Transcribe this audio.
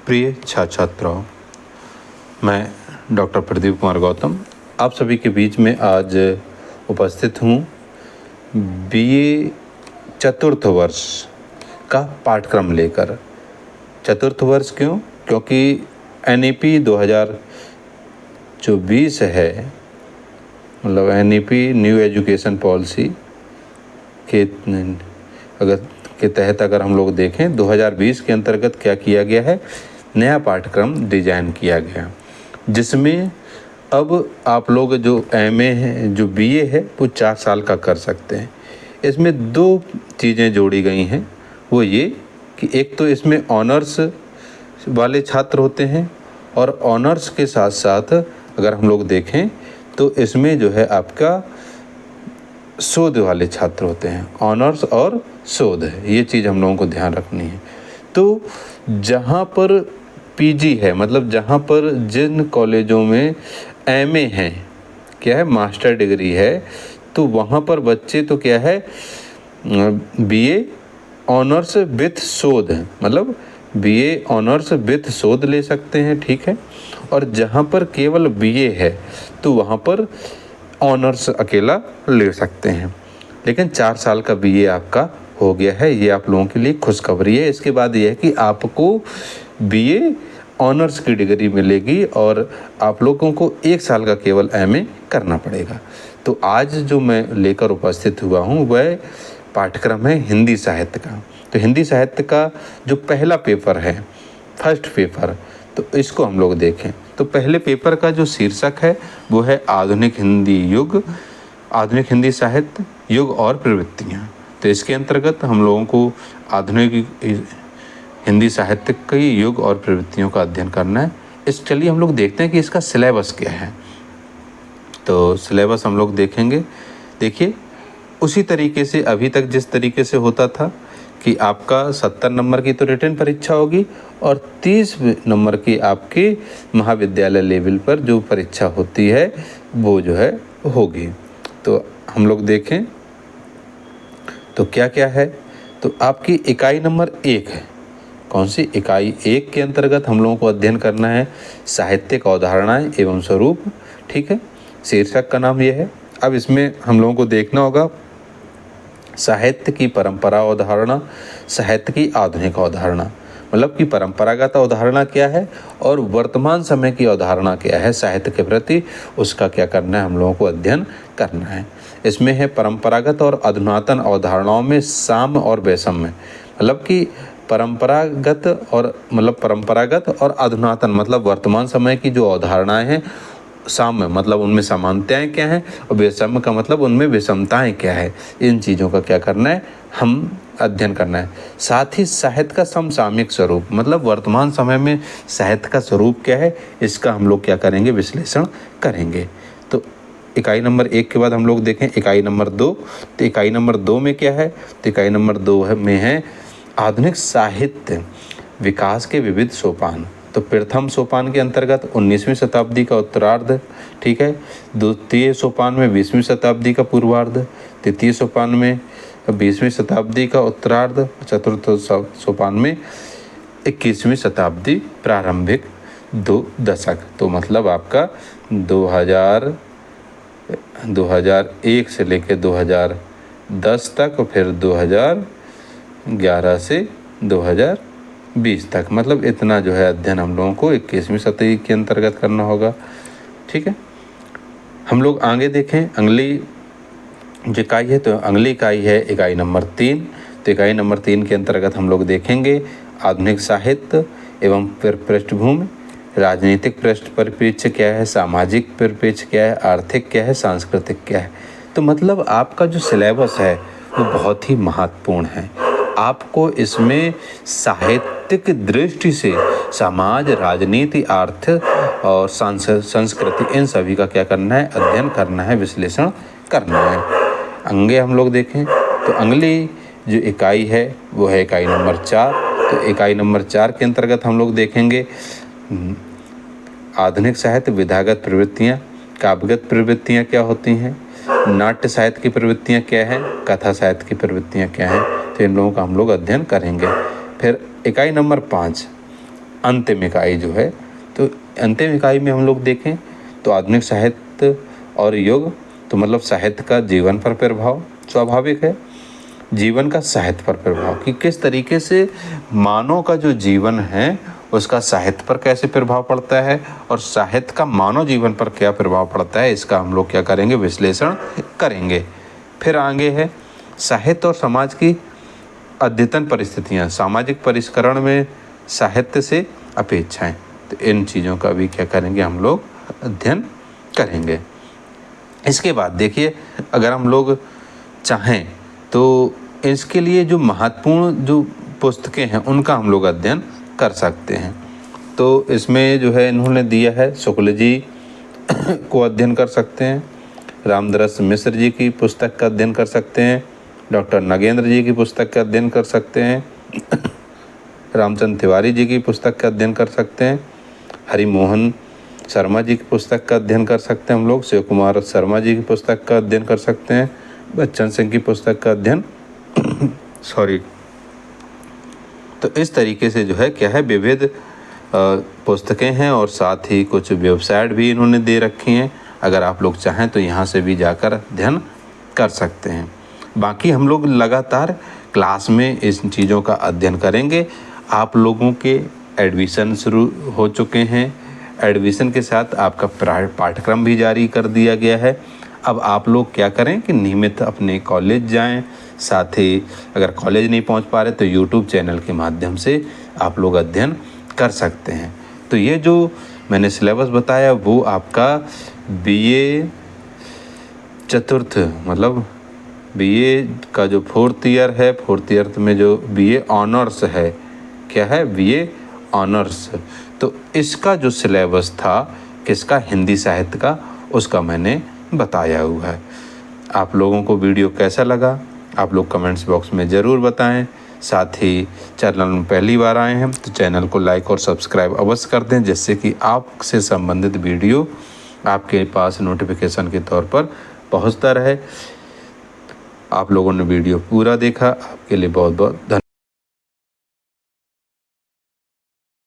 प्रिय छात्र छात्राओं, मैं डॉक्टर प्रदीप कुमार गौतम आप सभी के बीच में आज उपस्थित हूँ। बीए चतुर्थ वर्ष का पाठ्यक्रम लेकर। चतुर्थ वर्ष क्यों? क्योंकि एनईपी 2024 है, मतलब एनईपी न्यू एजुकेशन पॉलिसी के तहत अगर हम लोग देखें 2020 के अंतर्गत क्या किया गया है, नया पाठ्यक्रम डिजाइन किया गया, जिसमें अब आप लोग जो एमए है, जो बीए है, वो 4 साल का कर सकते हैं। इसमें 2 चीज़ें जोड़ी गई हैं। वो ये कि एक तो इसमें ऑनर्स वाले छात्र होते हैं और ऑनर्स के साथ साथ अगर हम लोग देखें तो इसमें जो है आपका शोध वाले छात्र होते हैं। ऑनर्स और शोध है, ये चीज़ हम लोगों को ध्यान रखनी है। तो जहाँ पर पीजी है, मतलब जहाँ पर जिन कॉलेजों में एमए है, क्या है, मास्टर डिग्री है, तो वहाँ पर बच्चे तो क्या है, बीए ऑनर्स विथ शोध, मतलब बीए ऑनर्स विथ शोध ले सकते हैं, ठीक है। और जहाँ पर केवल बीए है तो वहाँ पर ऑनर्स अकेला ले सकते हैं। लेकिन 4 साल का बीए आपका हो गया है, ये आप लोगों के लिए खुशखबरी है। इसके बाद ये है कि आपको बीए ऑनर्स की डिग्री मिलेगी और आप लोगों को 1 साल का केवल एमए करना पड़ेगा। तो आज जो मैं लेकर उपस्थित हुआ हूँ वह पाठ्यक्रम है हिंदी साहित्य का। तो हिंदी साहित्य का जो पहला पेपर है, फर्स्ट पेपर, तो इसको हम लोग देखें। तो पहले पेपर का जो शीर्षक है वो है आधुनिक हिंदी युग, आधुनिक हिंदी साहित्य युग और प्रवृत्तियाँ। तो इसके अंतर्गत हम लोगों को आधुनिक हिंदी साहित्य के युग और प्रवृत्तियों का अध्ययन करना है। चलिए हम लोग देखते हैं कि इसका सिलेबस क्या है। तो सिलेबस हम लोग देखेंगे। देखिए, उसी तरीके से अभी तक जिस तरीके से होता था कि आपका 70 नंबर की तो रिटन परीक्षा होगी और 30 नंबर की आपके महाविद्यालय लेवल पर जो परीक्षा होती है वो जो है होगी। तो हम लोग देखें तो क्या क्या है। तो आपकी इकाई नंबर 1 है। कौन सी? इकाई 1 के अंतर्गत हम लोगों को अध्ययन करना है साहित्यिक अवधारणाएं एवं स्वरूप, ठीक है। शीर्षक का नाम ये है। अब इसमें हम लोगों को देखना होगा साहित्य की परंपरा अवधारणा, साहित्य की आधुनिक अवधारणा, मतलब कि परंपरागत अवधारणा क्या है और वर्तमान समय की अवधारणा क्या है साहित्य के प्रति, उसका क्या करना है, हम लोगों को अध्ययन करना है। इसमें है परंपरागत और अधुनातन अवधारणाओं में साम्य और वैषम्य, मतलब कि परंपरागत और अधुनातन मतलब वर्तमान समय की जो अवधारणाएं हैं, साम्य मतलब उनमें समानताएं क्या हैं और वैषम्य का मतलब उनमें विषमताएं क्या है। इन चीज़ों का क्या करना है, हम अध्ययन करना है। साथ ही साहित्य का समसामयिक स्वरूप, मतलब वर्तमान समय में साहित्य का स्वरूप क्या है, इसका हम लोग क्या करेंगे, विश्लेषण करेंगे। तो इकाई नंबर 1 के बाद हम लोग देखें इकाई नंबर 2। तो इकाई नंबर 2 में क्या है, तो इकाई नंबर 2 में है आधुनिक साहित्य विकास के विविध सोपान। तो प्रथम सोपान के अंतर्गत 19वीं शताब्दी का उत्तरार्ध, ठीक है। द्वितीय सोपान में 20वीं शताब्दी का पूर्वार्ध, तृतीय सोपान में 20वीं शताब्दी का उत्तरार्ध, चतुर्थ सोपान में 21वीं शताब्दी प्रारंभिक 2 दशक। तो मतलब आपका 2001 से लेकर 2010 तक और फिर 2011 से 2020 तक, मतलब इतना जो है अध्ययन हम लोगों को 21वीं शताब्दी के अंतर्गत करना होगा, ठीक है। हम लोग आगे देखें अगली जो इकाई है, तो अगली इकाई है इकाई नंबर 3। तो इकाई नंबर 3 के अंतर्गत हम लोग देखेंगे आधुनिक साहित्य एवं पृष्ठभूमि, राजनीतिक परिप्रेक्ष्य क्या है, सामाजिक परिप्रेक्ष्य क्या है, आर्थिक क्या है, सांस्कृतिक क्या है। तो मतलब आपका जो सिलेबस है वो बहुत ही महत्वपूर्ण है। आपको इसमें साहित्यिक दृष्टि से समाज, राजनीति, अर्थ और संस्कृति, इन सभी का क्या करना है, अध्ययन करना है, विश्लेषण करना है। अंगे हम लोग देखें तो अगली जो इकाई है वो है इकाई नंबर 4। तो इकाई नंबर 4 के अंतर्गत हम लोग देखेंगे आधुनिक साहित्य विधागत प्रवृत्तियाँ, काव्यगत प्रवृत्तियाँ क्या होती हैं, नाट्य साहित्य की प्रवृत्तियाँ क्या हैं, कथा साहित्य की प्रवृत्तियाँ क्या हैं। तो इन लोगों का हम लोग अध्ययन करेंगे। फिर इकाई नंबर 5 अंतिम इकाई जो है, तो अंतिम इकाई में हम लोग देखें तो आधुनिक साहित्य और युग, तो मतलब साहित्य का जीवन पर प्रभाव स्वाभाविक है, जीवन का साहित्य पर प्रभाव कि किस तरीके से मानव का जो जीवन है उसका साहित्य पर कैसे प्रभाव पड़ता है और साहित्य का मानव जीवन पर क्या प्रभाव पड़ता है, इसका हम लोग क्या करेंगे, विश्लेषण करेंगे। फिर आगे है साहित्य और समाज की अद्यतन परिस्थितियाँ, सामाजिक परिष्करण में साहित्य से अपेक्षाएं, तो इन चीज़ों का भी क्या करेंगे, हम लोग अध्ययन करेंगे। इसके बाद देखिए, अगर हम लोग चाहें तो इसके लिए जो महत्वपूर्ण जो पुस्तकें हैं उनका हम लोग अध्ययन कर सकते हैं। तो इसमें जो है इन्होंने दिया है, शुक्ल जी को अध्ययन कर सकते हैं, रामदरस मिश्र जी की पुस्तक का अध्ययन कर सकते हैं, डॉक्टर नगेंद्र जी की पुस्तक का अध्ययन कर सकते हैं, रामचंद्र तिवारी जी की पुस्तक का अध्ययन कर सकते हैं, हरिमोहन शर्मा जी की पुस्तक का अध्ययन कर सकते हैं हम लोग, शिव कुमार शर्मा जी की पुस्तक का अध्ययन कर सकते हैं, बच्चन सिंह की पुस्तक का अध्ययन तो इस तरीके से जो है क्या है, विविध पुस्तकें हैं और साथ ही कुछ वेबसाइट भी इन्होंने दे रखी हैं। अगर आप लोग चाहें तो यहाँ से भी जाकर अध्ययन कर सकते हैं। बाकी हम लोग लगातार क्लास में इन चीज़ों का अध्ययन करेंगे। आप लोगों के एडमिशन शुरू हो चुके हैं, एडमिशन के साथ आपका पाठ्यक्रम भी जारी कर दिया गया है। अब आप लोग क्या करें कि नियमित अपने कॉलेज जाएं, साथ ही अगर कॉलेज नहीं पहुंच पा रहे तो यूट्यूब चैनल के माध्यम से आप लोग अध्ययन कर सकते हैं। तो ये जो मैंने सिलेबस बताया वो आपका बीए चतुर्थ मतलब बीए का जो 4th ईयर है, 4th ईयर में जो बीए ऑनर्स है, क्या है, बीए ऑनर्स, तो इसका जो सिलेबस था किसका, हिंदी साहित्य का, उसका मैंने बताया हुआ है। आप लोगों को वीडियो कैसा लगा आप लोग कमेंट्स बॉक्स में ज़रूर बताएं। साथ ही चैनल में पहली बार आए हैं तो चैनल को लाइक और सब्सक्राइब अवश्य कर दें, जिससे कि आपसे संबंधित वीडियो आपके पास नोटिफिकेशन के तौर पर पहुंचता रहे। आप लोगों ने वीडियो पूरा देखा, आपके लिए बहुत बहुत धन्यवाद।